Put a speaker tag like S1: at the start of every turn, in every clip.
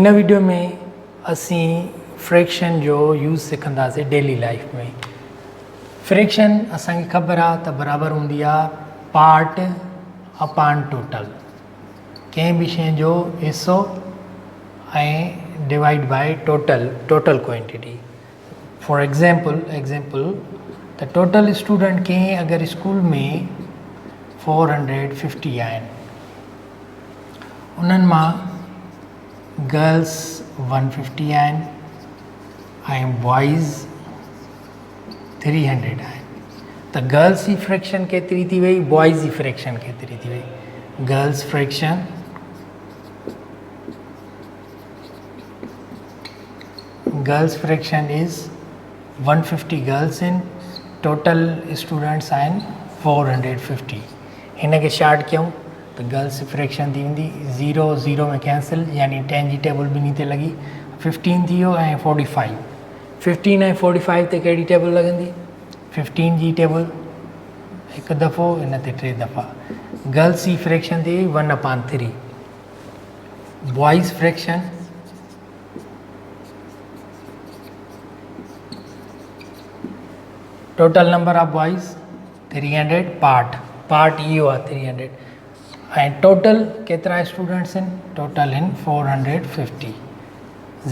S1: हिन वीडियो में असीं फ्रैक्शन जो यूज़ सिखंदासीं डेली लाइफ में। फ्रैक्शन असांखे ख़बर आहे त बराबरि हूंदी आहे पार्ट अपॉन टोटल, कंहिं बि शइ जो हिसो ऐं divide by total quantity. For example त टोटल स्टूडेंट कंहिं अगरि स्कूल में 450 आहिनि, उन्हनि मां गर्ल्स 150 आहिनि ऐं बॉइज़ 300 आहिनि। त गर्ल्स जी फ्रैक्शन केतिरी थी वई, बॉइज़ जी फ्रैक्शन केतिरी थी वई। Girls fraction is 150 girls in, total students आहिनि 450। हिन खे शार्ट कयूं त गर्ल्स फ्रैक्शन थी वेंदी 0 0 में कैंसिल, यानी 10 जी टेबल ॿिन्ही ते लॻी, 15 थी वियो ऐं 45। 15 ऐं 45 ते कहिड़ी टेबल लॻंदी? 15 जी टेबल हिकु दफ़ो, हिन ते 3 दफ़ा। गर्ल्स जी फ्रैक्शन थी 1/3। Boys fraction total number of boys 300, part इहो आहे 300 ऐं टोटल केतिरा स्टूडेंट्स आहिनि? टोटल आहिनि 450।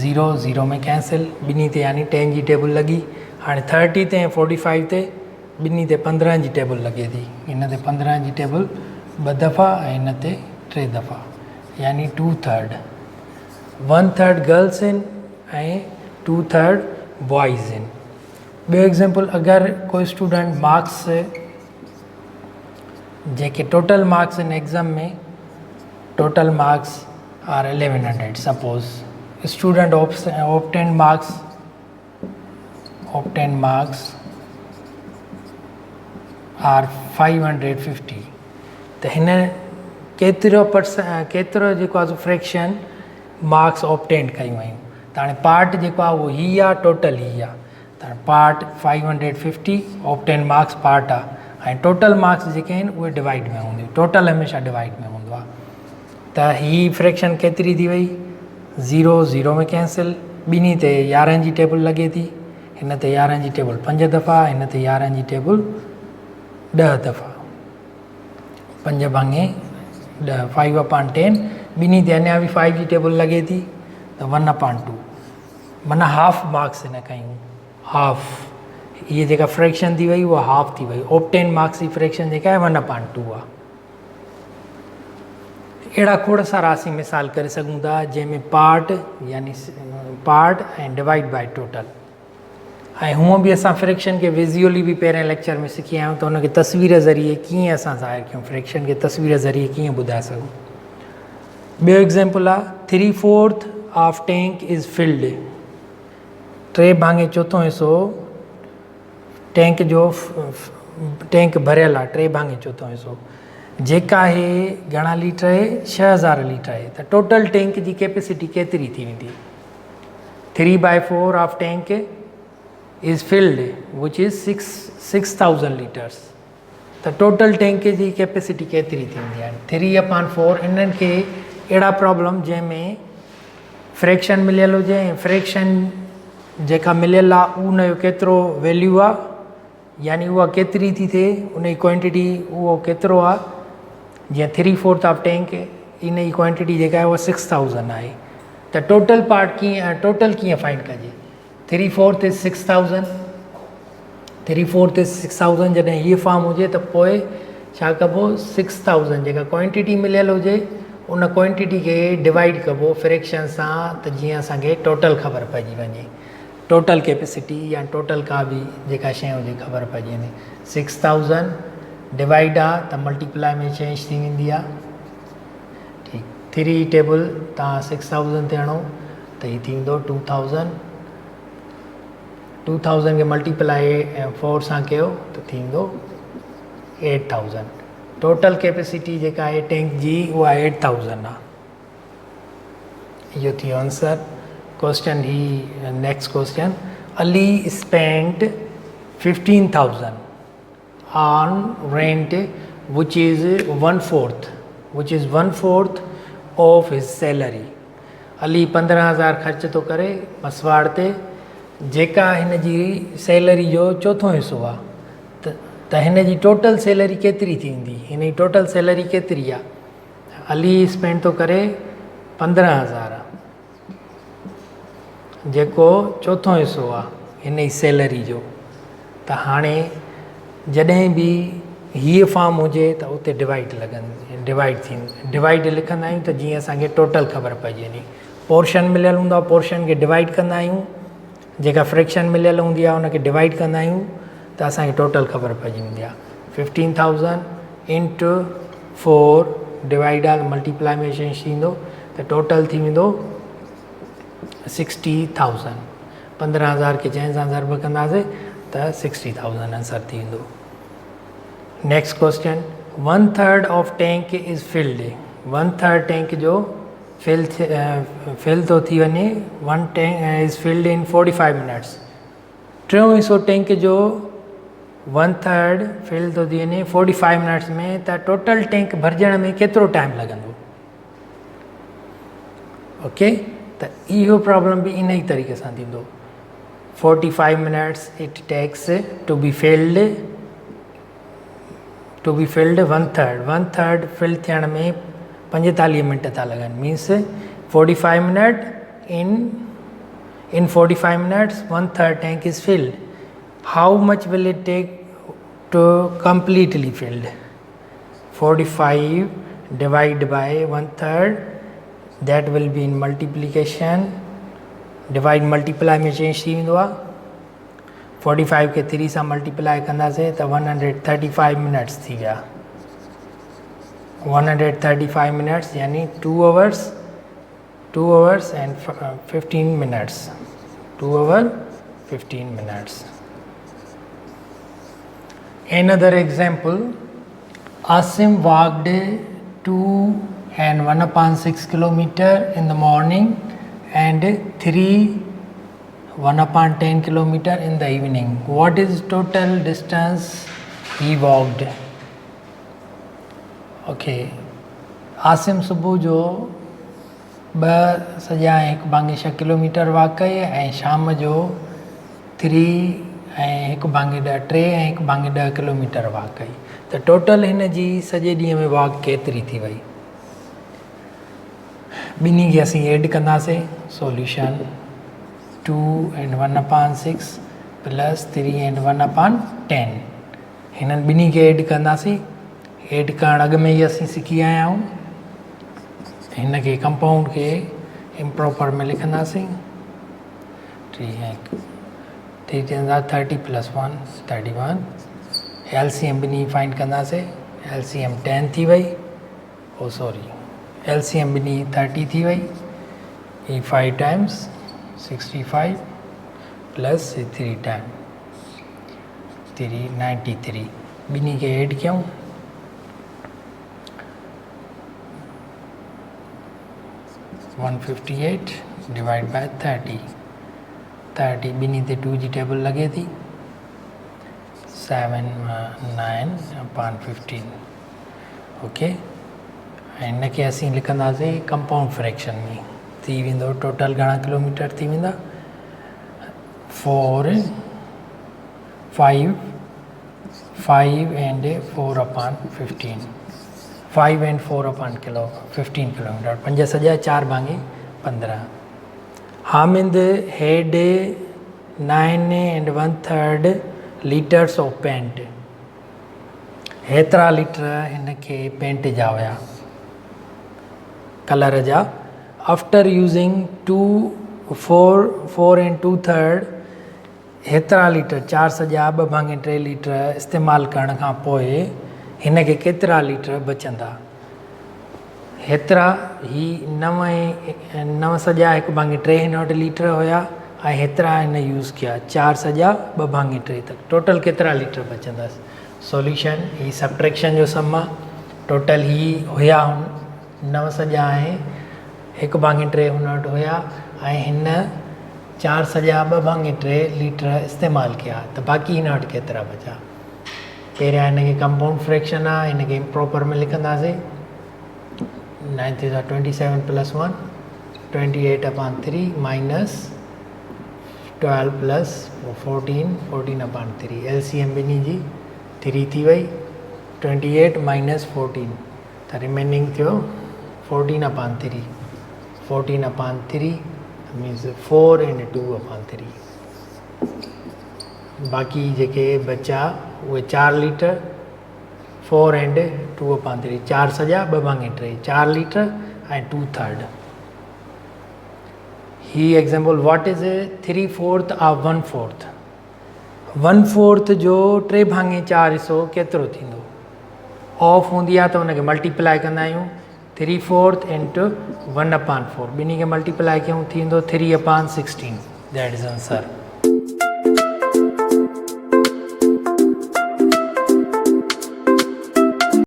S1: 0 0 में कैंसिल, ॿिन्ही ते यानी 10 जी टेबल लॻी। हाणे 30 ते ऐं 45 ते ॿिन्ही ते 15 जी टेबल लॻे थी। हिन ते 15 जी टेबल 2 दफ़ा ऐं हिन ते 3 दफ़ा, यानी 2/3। 1/3 गर्ल्स आहिनि ऐं 2/3 बॉइज़ आहिनि। ॿियो एग्ज़ाम्पल, अगरि कोई स्टूडेंट मार्क्स जेके टोटल मार्क्स आहिनि एग्ज़ाम में, total marks are 1100। Suppose student obtained marks are 550। त हिन केतिरो जेको आहे फ्रैक्शन मार्क्स ऑब्टेन कयूं आहियूं। त हाणे पार्ट जेको आहे उहो ही आहे, टोटल ही आहे। त पार्ट 550, ऑब्टेन मार्क्स पार्ट आहे ऐं टोटल मार्क्स जेके आहिनि उहे डिवाइड में हूंदियूं। टोटल हमेशह डिवाइड में हूंदो आहे। त ही फ्रैक्शन केतिरी थी वई? 0 0 में कैंसिल, ॿिन्ही ते 11 जी टेबल लॻे थी। हिन ते 11 जी टेबल 5 दफ़ा, हिन ते 11 जी टेबल 10 दफ़ा। 5 भाङे 10, 5/10। ॿिन्ही ते अञा बि 5 जी टेबल लॻे थी, त 1/2, माना हाफ मार्क्स हिन कयूं। हाफ इहे जेका फ्रैक्शन थी वई उहा हाफ थी वई। ऑब्टेन मार्क्स जी फ्रैक्शन जेका आहे 1/2 आहे। अहिड़ा खोड़ सारा असीं मिसाल करे सघूं था जंहिंमें पार्ट ऐं डिवाइड बाय टोटल। ऐं हूअं बि असां फ्रैक्शन खे विज़ुअली बि पहिरें लेक्चर में सिखी आहियूं, त हुनखे तस्वीर ज़रिए कीअं असां ज़ाहिर कयूं, फ्रैक्शन खे तस्वीर ज़रिए कीअं ॿुधाए सघूं। ॿियो एग्ज़ाम्पल आहे 3/4 ऑफ टैंक इज़ फिल्ड। 3 भाङे 4 हिसो टैंक भरियल आहे। 3 भाङे 4 हिसो जेका आहे घणा लीटर आहे? 6000 लीटर आहे। त टोटल टैंक जी कैपेसिटी केतिरी थी वेंदी? 3/4 of tank is field which is 6000 litres. त टोटल टैंक जी कैपेसिटी केतिरी थींदी आहे? 3/4। इन्हनि खे अहिड़ा प्रॉब्लम जंहिंमें फ्रैक्शन मिलियल हुजे ऐं फ्रैक्शन जेका मिलियल आहे उनजो केतिरो वैल्यू आहे, यानी उहा केतिरी थी थिए, उन जी क्वांटिटी उहो केतिरो आहे। जीअं 3/4 ऑफ टैंक, इन जी क्वांटिटी जेका आहे उहा 6000 आहे। त टोटल कीअं फाइंड कजे? 3/4 इज़ 6000। 3/4 इज़ 6000 जॾहिं हीअ फॉर्म हुजे त पोइ छा कबो? 6000 जेका क्वांटिटी मिलियल हुजे उन क्वांटिटी खे डिवाइड कबो फ्रैक्शन सां, त जीअं असांखे टोटल ख़बर पइजी वञे। टोटल कैपेसिटी या टोटल का बि जेका शइ हुजे ख़बर पइजी वञे। 6000 डिवाइड आहे त मल्टीप्लाई में चेंज थी वेंदी आहे। ठीकु, 3 टेबल तव्हां 6000 ते हणो त हीअ थींदो 2000। 2000 खे मल्टीप्लाई 4 सां कयो त थींदो 8000। टोटल कैपेसिटी जेका आहे टैंक जी उहा 8000 आहे। इहो थी वियो आंसर। क्वेश्चन ही next question, Ali spent 15,000 on rent which is one fourth of his salary. Ali 15,000 ख़र्च थो करे मसवाड़ ते, जेका हिन जी सैलरी जो चोथों हिसो आहे त हिन जी टोटल सैलरी केतिरी थींदी? हिन जी टोटल सैलरी केतिरी आहे? अली स्पेंड थो करे 15,000 जेको चोथों हिसो आहे हिन जी सैलरी जो। त हाणे जॾहिं बि हीअ फॉर्म हुजे त उते डिवाइड लॻंदी, डिवाइड थींदी, डिवाइड लिखंदा आहियूं त जीअं असांखे टोटल ख़बर पइजी वञे। पोर्शन मिलियलु हूंदो आहे, पोर्शन खे डिवाइड कंदा आहियूं, जेका फ्रैक्शन मिलियलु हूंदी आहे उनखे डिवाइड कंदा आहियूं त असांखे टोटल ख़बर पइजी वेंदी आहे। 15,000 इंटू 4 डिवाइड आहे मल्टीप्लाई में चेंज थींदो त टोटल थी वेंदो 60,000। 15,000 खे 6 सां ज़र्ब कंदासीं त 60,000 आंसर थी वेंदो। Next question, 1/3 of tank is field. 1/3 tank जो फिल थो थी वञे, 1 tank is filled in 45 minutes. टियों हिसो टैंक जो 1/3 फिल थो थी वञे 45 मिनट्स में, त टोटल टैंक भरजण में केतिरो टाइम लॻंदो? ओके, त इहो प्रॉब्लम बि इन ई तरीक़े सां थींदो। 45 minutes it takes to be filled 1/3 fill थियण में 45 मिनट था लॻनि। Means 45 minute in 45 minutes 1/3 tank is filled. How much will it take to completely filled? 45 divided by 1/3, that will be in multiplication, divide multiply में change थी वेंदो आहे। 45 खे 3 सां मल्टीप्लाई कंदासीं त 135 मिनट्स थी विया। 135 मिनट्स यानी 2 hours and 15 minutes, 2 hours 15 minutes. Another example, Asim walked 2 and 1/6 kilometer in the morning and 1/10 kilometer in the evening. What is total distance he walked? Okay, Asim सुबुह जो 2 सॼा 1/6 किलोमीटर वॉक कई ऐं शाम जो 3 ऐं 1/10 3 ऐं 1/10 किलोमीटर वॉक कई। त टोटल हिन जी सॼे ॾींहं में वॉक केतिरी थी वई? ॿिन्ही खे असीं ऐड कंदासीं। सॉल्यूशन 2 and 1/6 प्लस 3 and 1/10, हिननि ॿिन्ही खे ऐड कंदासीं। ऐड करणु अॻु में ई असीं सिखी आया आहियूं। हिन खे कंपाउंड खे इम्प्रॉपर में लिखंदासीं। 3 30 + 1 31। LCM ॿिन्ही फाइंड कंदासीं। LCM 10 थी वई, ओ सॉरी LCM ॿिन्ही 30 थी वई। 5 times 65 प्लस 3 times 3 93। ॿिन्ही खे ऐड कयूं। 158 डिवाइड बाय 30 ॿिन्ही ते 2 जी टेबल लॻे थी। 7 9/15। ओके, ऐं हिनखे असीं लिखंदासीं कंपाउंड फ्रैक्शन में। थी वेंदो टोटल घणा किलोमीटर थी वेंदा? 4 5 and 4/15। 5 and 4/15 kilometre. 5 सॼा 4/15। हामिद हैड 9 and 1/3 लीटर्स ऑफ पेंट। हेतिरा लीटर हिनखे पेंट जा हुया, कलर जा। आफ्टर यूज़िंग 4 and 2/3 हेतिरा लीटर 4 सॼा 2/3 लीटर इस्तेमालु करण खां पोइ हिनखे केतिरा लीटर बचंदा? हेतिरा ही 9 सॼा 1/3 हिन वटि लीटर हुया ऐं हेतिरा हिन यूज़ कया 4 सॼा 2/3 तक। टोटल केतिरा लीटर बचंदसि? सॉल्यूशन, ही सब्ट्रैक्शन जो सम आहे। टोटल ही हुया 9 सॼा ऐं 1/3 हुन वटि हुया ऐं हिन 4 सॼा 2/3 लीटर इस्तेमालु कया, त बाक़ी हिन वटि केतिरा बचा? पहिरियां हिनखे कंपाउंड फ्रैक्शन आहे, हिनखे इम्प्रॉपर में लिखंदासीं। 9 × 27 + 1 28/3 माइनस 12 प्लस 14/3 LCM ॿिन्ही जी 3 थी वई 28 माइनस 14 त रिमेनिंग थियो 14/3 मीन्स 4 एंड 2/3 बाक़ी जेके बचा उहे 4 लीटर 4 एंड 2/3 4 सॼा 2/3 4 लीटर ऐं 2/3 ही एग्जाम्पल व्हाट इज़ 3/4 और 1/4 1/4 जो 3/4 हिसो केतिरो थींदो ऑफ हूंदी आहे त हुनखे मल्टीप्लाए कंदा आहियूं 3/4 इंटू 1/4 ॿिन्ही खे मल्टीप्लाए कयूं थींदो 3/16 दैट इज़ आंसर